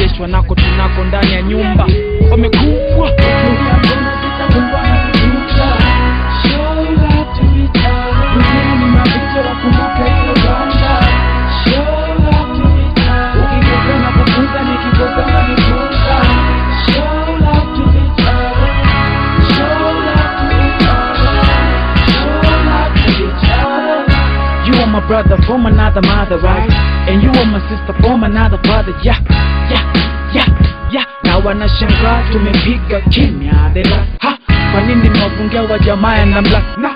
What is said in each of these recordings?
tunaendeshwa nako tunako ndani ya nyumba wamekuwa my brother from another mother, right? And you are my sister from another brother, yeah. Na wanashangaa tumepiga kimya dela, ha, kwa nini mwafungia wa jamaa na mla, na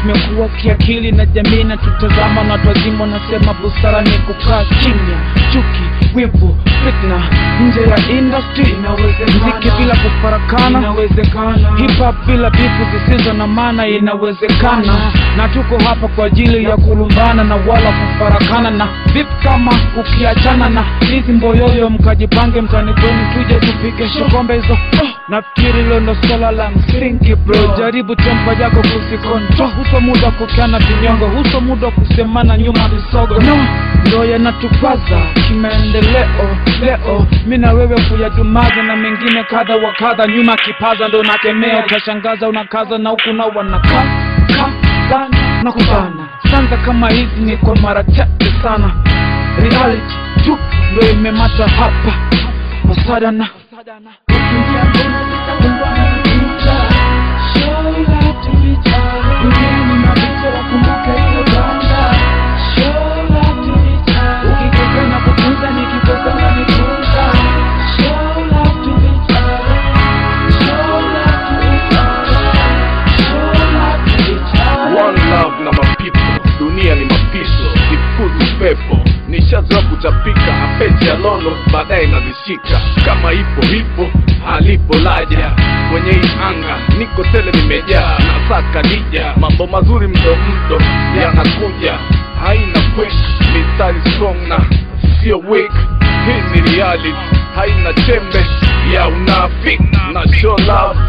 tumekuwa kiakili na jamii na tutazama na watu wazima nasema busara ni kukaa kimya. Chuki, wivu, fitna, nje ya industry inawezekana. Mziki bila kufarakana inawezekana. Hip hop bila bifu zisizo na maana inawezekana. Na tuko hapa kwa ajili ya kulumbana na wala kufarakana. Na vipi kama ukiachana na hizi mboyoyo mkajipange mtani kwenu tuje tupige shokombe hizo. Nafikiri leo ndo swala la msingi bro. Jaribu tempa yako kusikontrol. Huso muda kukiana vinyongo, huso muda kusemana nyuma visogo. No, ndo yanatupaza kimaendeleo leo. Mina wewe kuyadumaza na mengine kadha wa kadha. Nyuma kipaza ndo nakemea. Utashangaza unakaza na huku na wanakaza na kubana. Sanza kama hizi ni kwa mara chache sana. Reality tu ndo imemata hapa. Masada na dunia ni mapiso, sifuzi pepo. Nishazoea kutapika apeji ya lolo, baadaye nazishika. Kama ipo hipo, halipo laja. Kwenye hii anga, niko tele nimejaa. Nasaka nija, mambo mazuri mdo yanakuja. Haina quick, mistari strong na sio weak. Hii ni reality, haina chembe ya unafiki. Na show love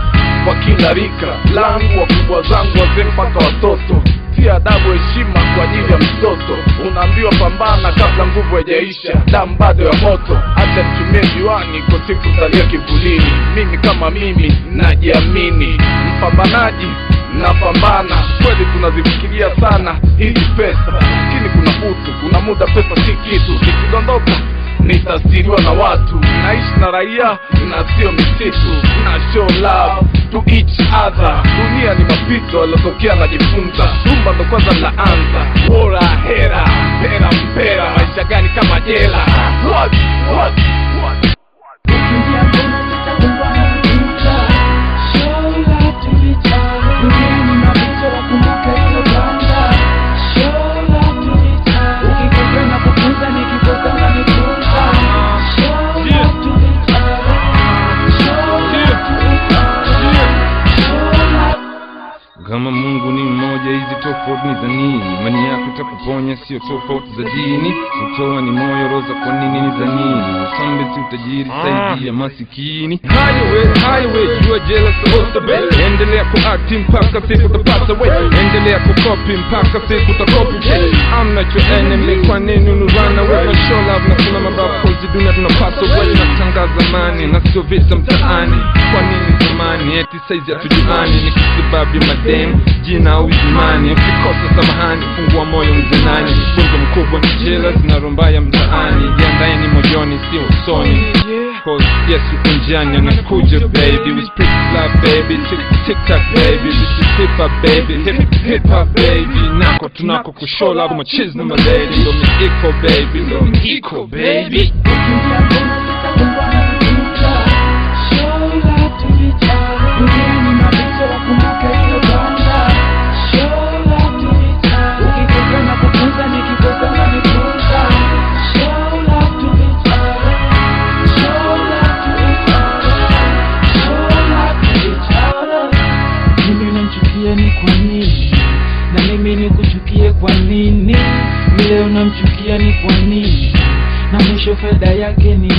kwa kila rika langu, wakubwa zangu, wazee mpaka watoto. Tia adabu heshima kwa ajili ya mtoto. Unaambiwa pambana kabla nguvu haijaisha. Damu bado ya moto, acha nitumie juani kwa siku talia kivulini. Mimi kama mimi najiamini, mpambanaji napambana. Kweli tunazifikiria sana hizi pesa, lakini kuna utu, kuna muda pesa si kitu. Nikidondoka nitasiriwa na watu. Naishi na raia na sio misitu. Na show love to each other. Dunia ni mapito, alotokea najifunza. Tumba ndo kwanza naanza. Bora hera, pera mpera. Maisha gani kama jela? What? Kama Mungu ni mmoja, hizi tofauti ni za nini? Imani yako itakuponya, sio tofauti za dini. Utoa ni moyo, roza kwa nini ni za nini? Usambe si utajiri, saidi ya masikini. Highway, you are jealous of the bay. Endelea kuakti mpaka siku utapata way. Endelea kukopi mpaka siku utakopi. I'm not your enemy, kwa nini run away? Na show love na kuna mababu kozi dunia tunapasa way. Na tangaza mani, na sio vita mtaani. Kwa nini zamani, eti saizi hatujuani? Ni kisababu ya madem, jina au izimani. Ukikosa samahani, fungua moyo mzenani. Funzo mkubwa ni jealous na rumba ya mtaani. Jiandae ni mojoni, sio usoni. Cause yes, uko njiani anakuja baby. We spread love baby, tick-tack baby. This is hip-hop baby, hip-hop baby. Nako tunako kushow love machiz na malady. Ndo mi equal baby, ndo mi equal baby. ni kwa nini? Na mimi nikuchukie kwa nini? Leo namchukia ni kwa nini? Na mwisho fedha yake ni